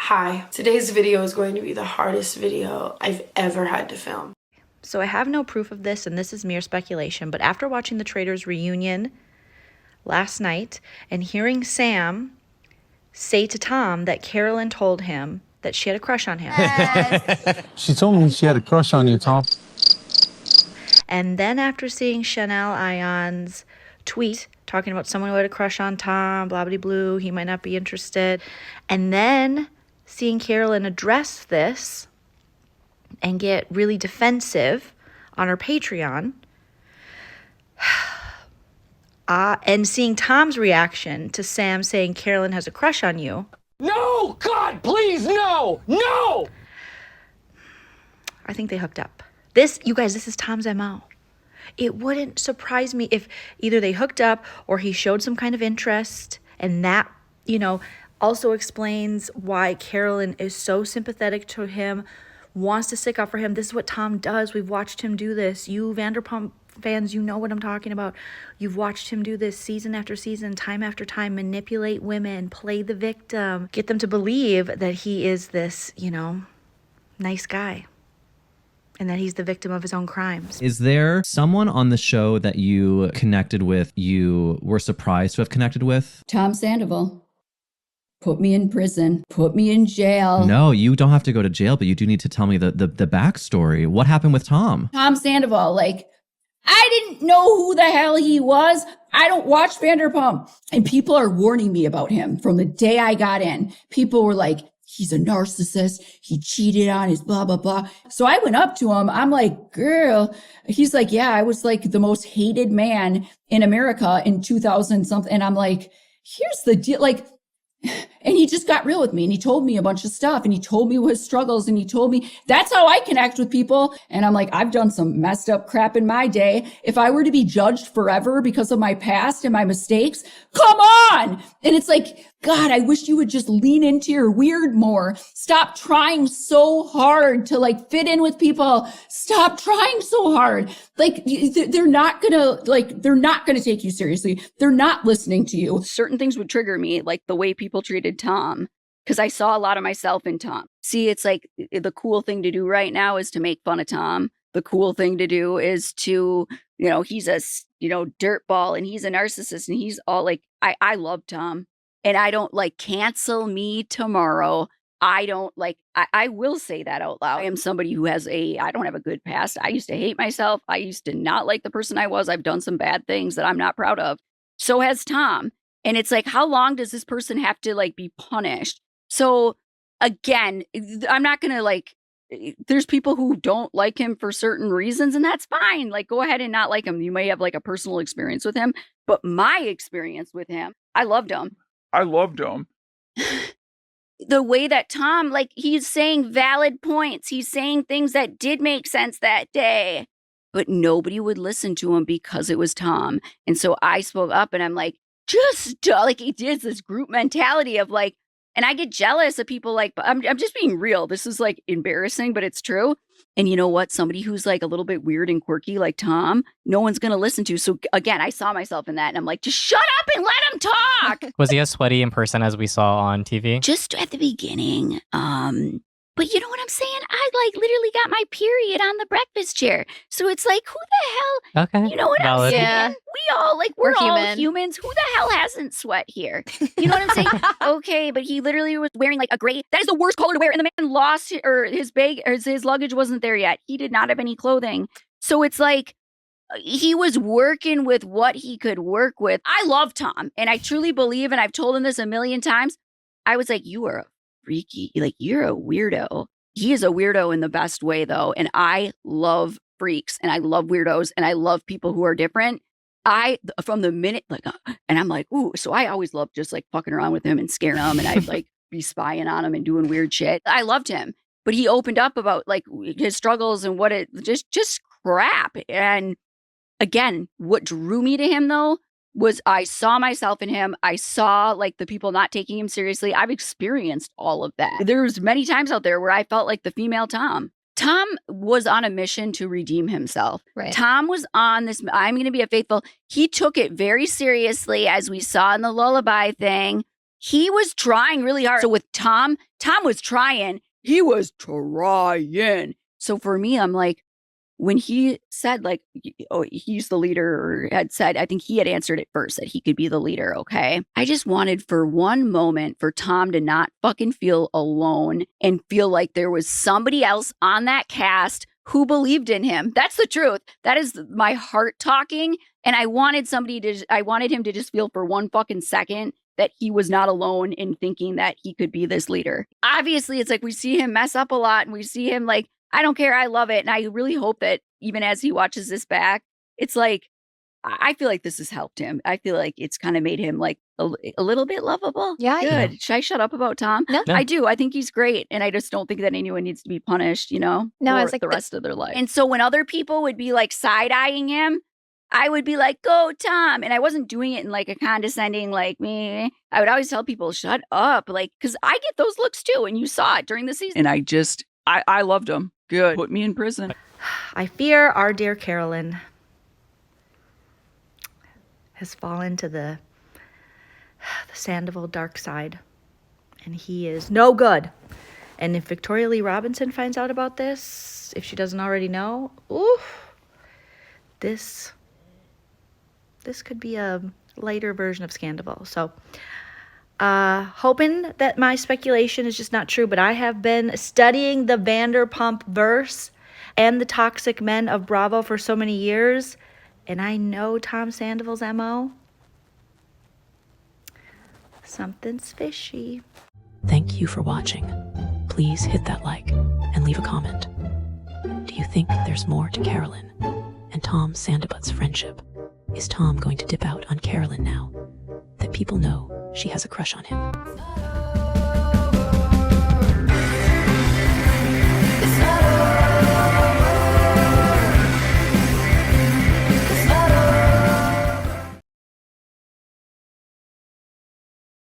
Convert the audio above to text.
Hi, today's video is going to be the hardest video I've ever had to film. So I have no proof of this, and this is mere speculation, but after watching the Traitors reunion last night and hearing Sam say to Tom that Carolyn told him that she had a crush on him. She told me she had a crush on you, Tom. And then after seeing Chanel Ion's tweet talking about someone who had a crush on Tom, blah, blah, blue, he might not be interested. And then seeing Carolyn address this and get really defensive on her Patreon. And seeing Tom's reaction to Sam saying Carolyn has a crush on you. No! God, please, no! No! I think they hooked up. This, you guys, this is Tom's MO. It wouldn't surprise me if either they hooked up or he showed some kind of interest, and that, also explains why Carolyn is so sympathetic to him, wants to stick up for him. This is what Tom does. We've watched him do this. You Vanderpump fans, you know what I'm talking about. You've watched him do this season after season, time after time, manipulate women, play the victim, get them to believe that he is this, nice guy, and that he's the victim of his own crimes. Is there someone on the show that you connected with, you were surprised to have connected with? Tom Sandoval. Put me in prison. Put me in jail. No, you don't have to go to jail, but you do need to tell me the backstory. What happened with Tom? Tom Sandoval, I didn't know who the hell he was. I don't watch Vanderpump. And people are warning me about him from the day I got in. People were like, he's a narcissist. He cheated on his blah, blah, blah. So I went up to him. I'm like, girl. He's like, yeah, I was like the most hated man in America in 2000 something. And I'm like, here's the deal. And he just got real with me and he told me a bunch of stuff and he told me his struggles and he told me that's how I connect with people. And I'm like, I've done some messed up crap in my day. If I were to be judged forever because of my past and my mistakes, come on. And it's like, God, I wish you would just lean into your weird more. Stop trying so hard to fit in with people. Stop trying so hard. They're not gonna take you seriously. They're not listening to you. Certain things would trigger me, like the way people treated Tom, because I saw a lot of myself in Tom. See, it's like the cool thing to do right now is to make fun of Tom. The cool thing to do is to, he's a, dirtball and he's a narcissist and he's all I love Tom. And I don't cancel me tomorrow. I don't I will say that out loud. I am somebody who I don't have a good past. I used to hate myself. I used to not like the person I was. I've done some bad things that I'm not proud of. So has Tom. And it's how long does this person have to be punished? So again, I'm not going to there's people who don't like him for certain reasons, and that's fine. Go ahead and not like him. You may have a personal experience with him, but my experience with him, I loved him. I loved him. The way that Tom, he's saying valid points. He's saying things that did make sense that day, but nobody would listen to him because it was Tom. And so I spoke up and I'm like, just it is this group mentality of and I get jealous of people I'm just being real. This is embarrassing, but it's true. And you know what? Somebody who's a little bit weird and quirky like Tom, no one's going to listen to. So again, I saw myself in that and I'm like, just shut up and let him talk. Was he as sweaty in person as we saw on TV? Just at the beginning. But you know what I'm saying? I literally got my period on the breakfast chair. So it's who the hell? Okay. You know what I'm saying? Yeah. We all we're all human. humans. Who the hell hasn't sweat here? You know what I'm saying? Okay, but he literally was wearing a gray. That is the worst color to wear. And the man lost his bag or his luggage wasn't there yet. He did not have any clothing. So it's he was working with what he could work with. I love Tom, and I truly believe, and I've told him this a million times. I was like, you are a freaky, you're a weirdo. He is a weirdo in the best way though. And I love freaks and I love weirdos and I love people who are different. From the minute, and I'm like, ooh, so I always loved just fucking around with him and scaring him. And I'd be spying on him and doing weird shit. I loved him, but he opened up about his struggles and what it just crap. And again, what drew me to him though, was I saw myself in him. I saw the people not taking him seriously. I've experienced all of that. There's many times out there where I felt like the female Tom. Tom was on a mission to redeem himself. Right. Tom was on this, I'm going to be a faithful. He took it very seriously, as we saw in the lullaby thing. he was trying really hard. So with Tom was trying. He was trying. So for me, I'm like, when he said like, oh, he's the leader, or had said, I think he had answered it first that he could be the leader. Okay. I just wanted for one moment for Tom to not fucking feel alone and feel like there was somebody else on that cast who believed in him. That's the truth. That is my heart talking. And I wanted him to just feel for one fucking second that he was not alone in thinking that he could be this leader. Obviously, it's like we see him mess up a lot and we see him like, I don't care. I love it. And I really hope that even as he watches this back, it's like, I feel like this has helped him. I feel like it's kind of made him like a little bit lovable. Yeah. Good. Should I shut up about Tom? No. I do. I think he's great. And I just don't think that anyone needs to be punished, No, for it's like the rest of their life. And so when other people would be like side-eyeing him, I would be like, go Tom. And I wasn't doing it in like a condescending, like me. I would always tell people, shut up. Like, because I get those looks too. And you saw it during the season. And I loved him. Good. Put me in prison. I fear our dear Carolyn has fallen to the Sandoval dark side. And he is no good. And if Victoria Lee Robinson finds out about this, if she doesn't already know, this could be a lighter version of Sandoval. So, hoping that my speculation is just not true, but I have been studying the Vanderpump verse and the toxic men of Bravo for so many years, and I know Tom Sandoval's MO. Something's fishy. Thank you for watching. Please hit that like and leave a comment. Do you think there's more to Carolyn and Tom Sandoval's friendship? Is Tom going to dip out on Carolyn now that people know she has a crush on him?